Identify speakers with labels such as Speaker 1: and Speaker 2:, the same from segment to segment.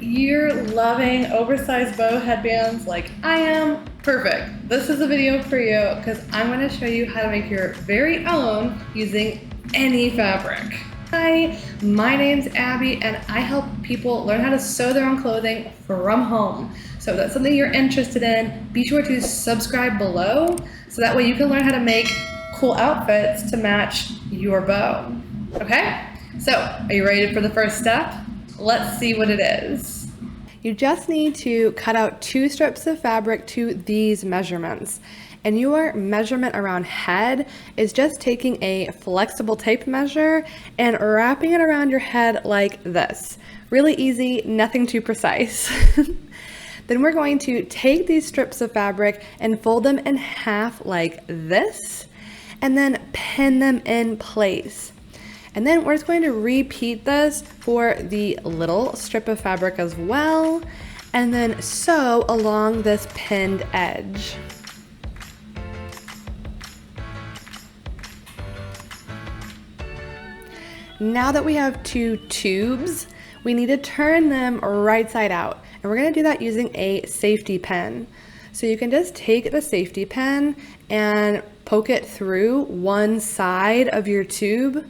Speaker 1: you're loving oversized bow headbands like I am, perfect. This is a video for you because I'm going to show you how to make your very own using any fabric. Hi, my name's Abby and I help people learn how to sew their own clothing from home. So if that's something you're interested in, be sure to subscribe below so that way you can learn how to make cool outfits to match your bow. Okay? So, are you ready for the first step? Let's see what it is. You just need to cut out 2 strips of fabric to these measurements. And your measurement around head is just taking a flexible tape measure and wrapping it around your head like this. Really easy, nothing too precise. Then we're going to take these strips of fabric and fold them in half like this, and then pin them in place. And then we're just going to repeat this for the little strip of fabric as well, and then sew along this pinned edge. Now that we have 2 tubes, we need to turn them right side out. And we're going to do that using a safety pin. So you can just take the safety pin and poke it through one side of your tube,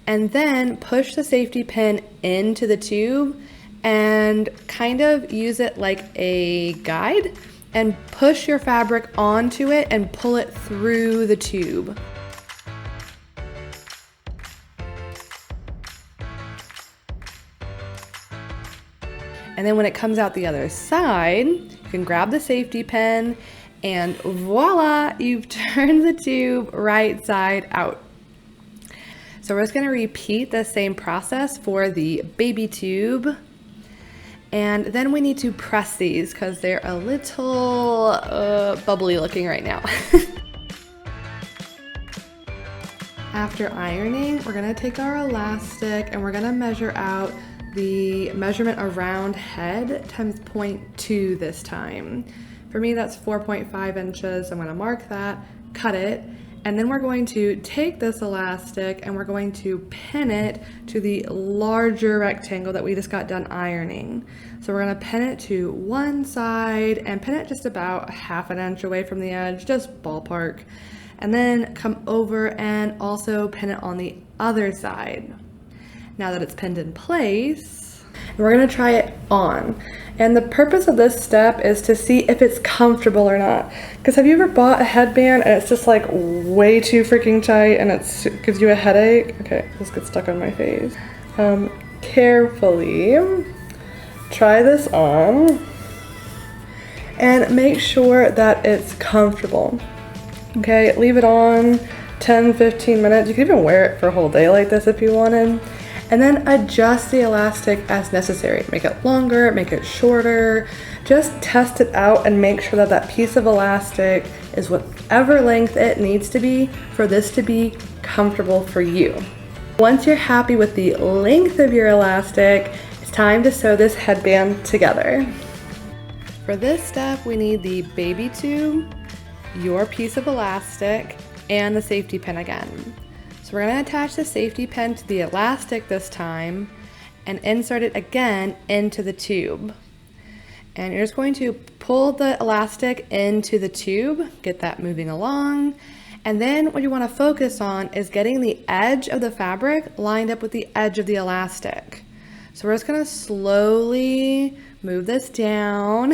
Speaker 1: and then push the safety pin into the tube and kind of use it like a guide and push your fabric onto it and pull it through the tube. And then when it comes out the other side, you can grab the safety pin and voila, you've turned the tube right side out. So we're just going to repeat the same process for the baby tube. And then we need to press these because they're a little bubbly looking right now. After ironing, we're going to take our elastic and we're going to measure out the measurement around head times 0.2 this time. For me, that's 4.5 inches. I'm going to mark that, cut it, and then we're going to take this elastic and we're going to pin it to the larger rectangle that we just got done ironing. So we're going to pin it to one side and pin it just about 1/2 inch away from the edge, just ballpark. And then come over and also pin it on the other side. Now that it's pinned in place, we're going to try it on. And the purpose of this step is to see if it's comfortable or not. Because have you ever bought a headband and it's just like way too freaking tight and it gives you a headache? Okay, this gets stuck on my face. Carefully try this on and make sure that it's comfortable. Okay, leave it on 10-15 minutes. You can even wear it for a whole day like this if you wanted. And then adjust the elastic as necessary. Make it longer, make it shorter. Just test it out and make sure that that piece of elastic is whatever length it needs to be for this to be comfortable for you. Once you're happy with the length of your elastic, it's time to sew this headband together. For this step, we need the baby tube, your piece of elastic, and the safety pin again. So we're going to attach the safety pin to the elastic this time and insert it again into the tube. And you're just going to pull the elastic into the tube, get that moving along. And then what you want to focus on is getting the edge of the fabric lined up with the edge of the elastic. So we're just going to slowly move this down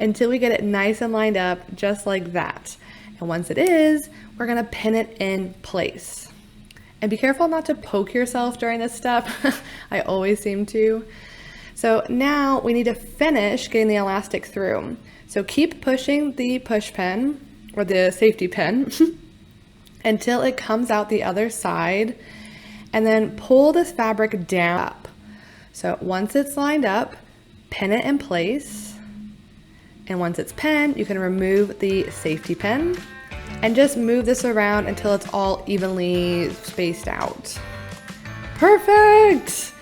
Speaker 1: until we get it nice and lined up just like that. And once it is, we're going to pin it in place. And be careful not to poke yourself during this step. I always seem to. So now we need to finish getting the elastic through. So keep pushing the push pin or the safety pin until it comes out the other side, and then pull this fabric down up. So once it's lined up, pin it in place. And once it's pinned, you can remove the safety pin and just move this around until it's all evenly spaced out. Perfect!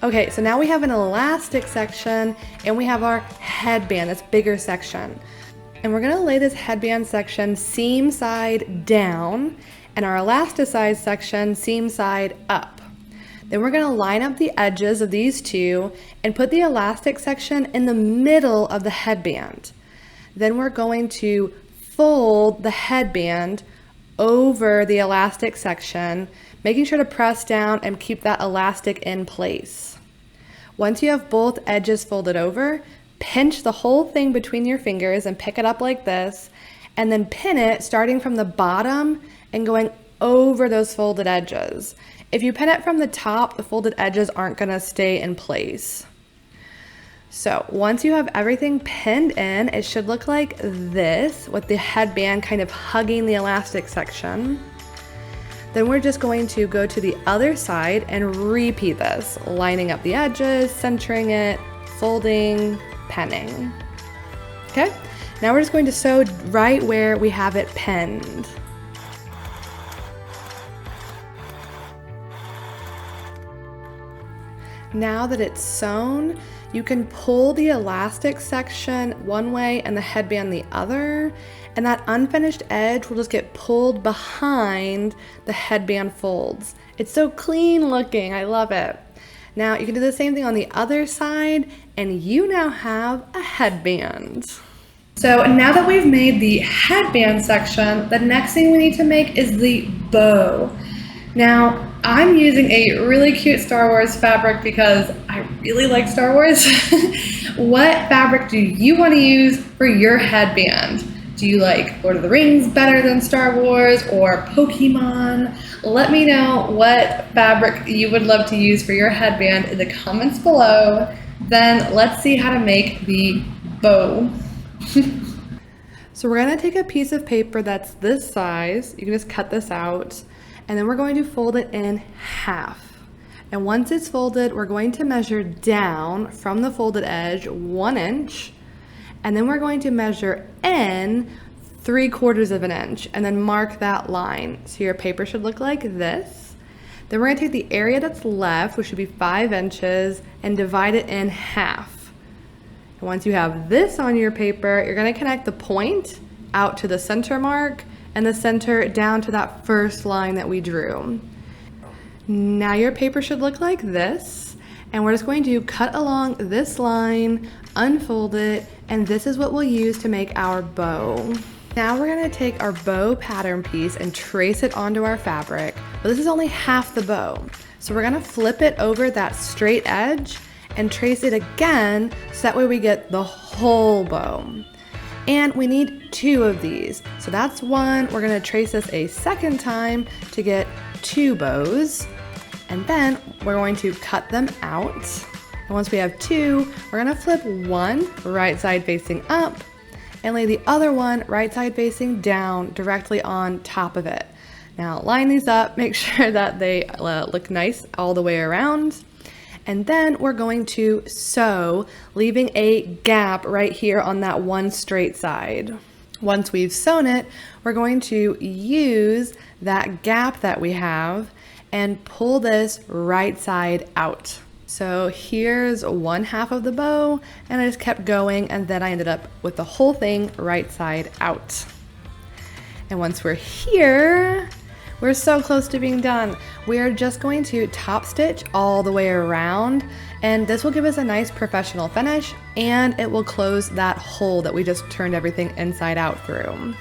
Speaker 1: Okay, so now we have an elastic section and we have our headband, this bigger section. And we're gonna lay this headband section seam side down and our elasticized section seam side up. Then we're gonna line up the edges of these two and put the elastic section in the middle of the headband. Then we're going to fold the headband over the elastic section, making sure to press down and keep that elastic in place. Once you have both edges folded over, pinch the whole thing between your fingers and pick it up like this, and then pin it starting from the bottom and going over those folded edges. If you pin it from the top, the folded edges aren't gonna stay in place. So once you have everything pinned in, it should look like this with the headband kind of hugging the elastic section. Then we're just going to go to the other side and repeat this, lining up the edges, centering it, folding, pinning. Okay, now we're just going to sew right where we have it pinned. Now that it's sewn, you can pull the elastic section one way and the headband the other, and that unfinished edge will just get pulled behind the headband folds. It's so clean looking, I love it. Now you can do the same thing on the other side, and you now have a headband. So now that we've made the headband section, the next thing we need to make is the bow. Now, I'm using a really cute Star Wars fabric because I really like Star Wars. What fabric do you want to use for your headband? Do you like Lord of the Rings better than Star Wars or Pokemon? Let me know what fabric you would love to use for your headband in the comments below. Then let's see how to make the bow. So we're gonna take a piece of paper that's this size. You can just cut this out. And then we're going to fold it in half. And once it's folded, we're going to measure down from the folded edge 1 inch. And then we're going to measure in 3/4 of an inch and then mark that line. So your paper should look like this. Then we're gonna take the area that's left, which should be 5 inches, and divide it in half. And once you have this on your paper, you're gonna connect the point out to the center mark and the center down to that first line that we drew. Now your paper should look like this, and we're just going to cut along this line, unfold it, and this is what we'll use to make our bow. Now we're gonna take our bow pattern piece and trace it onto our fabric, but this is only half the bow. So we're gonna flip it over that straight edge and trace it again, so that way we get the whole bow. And we need 2 of these. So that's 1. We're gonna trace this a second time to get 2 bows. And then we're going to cut them out. And once we have 2, we're gonna flip 1 right side facing up and lay the other one right side facing down directly on top of it. Now line these up, make sure that they look nice all the way around. And then we're going to sew, leaving a gap right here on that one straight side. Once we've sewn it, we're going to use that gap that we have and pull this right side out. So here's 1/2 of the bow, and I just kept going, and then I ended up with the whole thing right side out. And once we're here, we're so close to being done. We are just going to top stitch all the way around, and this will give us a nice professional finish, and it will close that hole that we just turned everything inside out through.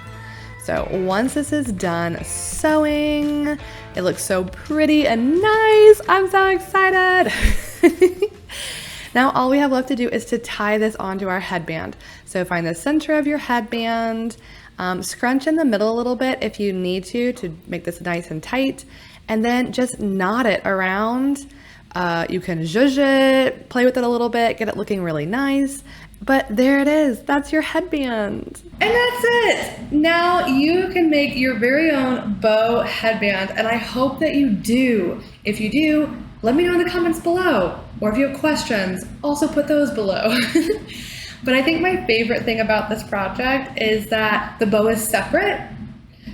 Speaker 1: So once this is done sewing, it looks so pretty and nice. I'm so excited. Now all we have left to do is to tie this onto our headband. So find the center of your headband, scrunch in the middle a little bit if you need to make this nice and tight, and then just knot it around. You can zhuzh it, play with it a little bit, get it looking really nice, but there it is. That's your headband. And that's it. Now you can make your very own bow headband, and I hope that you do. If you do, let me know in the comments below, or if you have questions, also put those below. But I think my favorite thing about this project is that the bow is separate.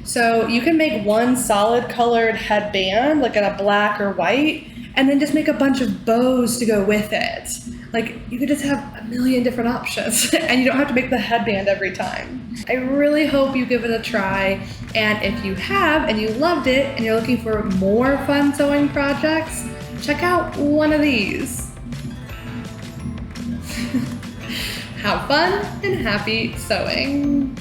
Speaker 1: So you can make one solid colored headband, like in a black or white, and then just make a bunch of bows to go with it. Like you could just have a million different options and you don't have to make the headband every time. I really hope you give it a try. And if you have and you loved it and you're looking for more fun sewing projects,
Speaker 2: check out one of these. Have fun and happy sewing.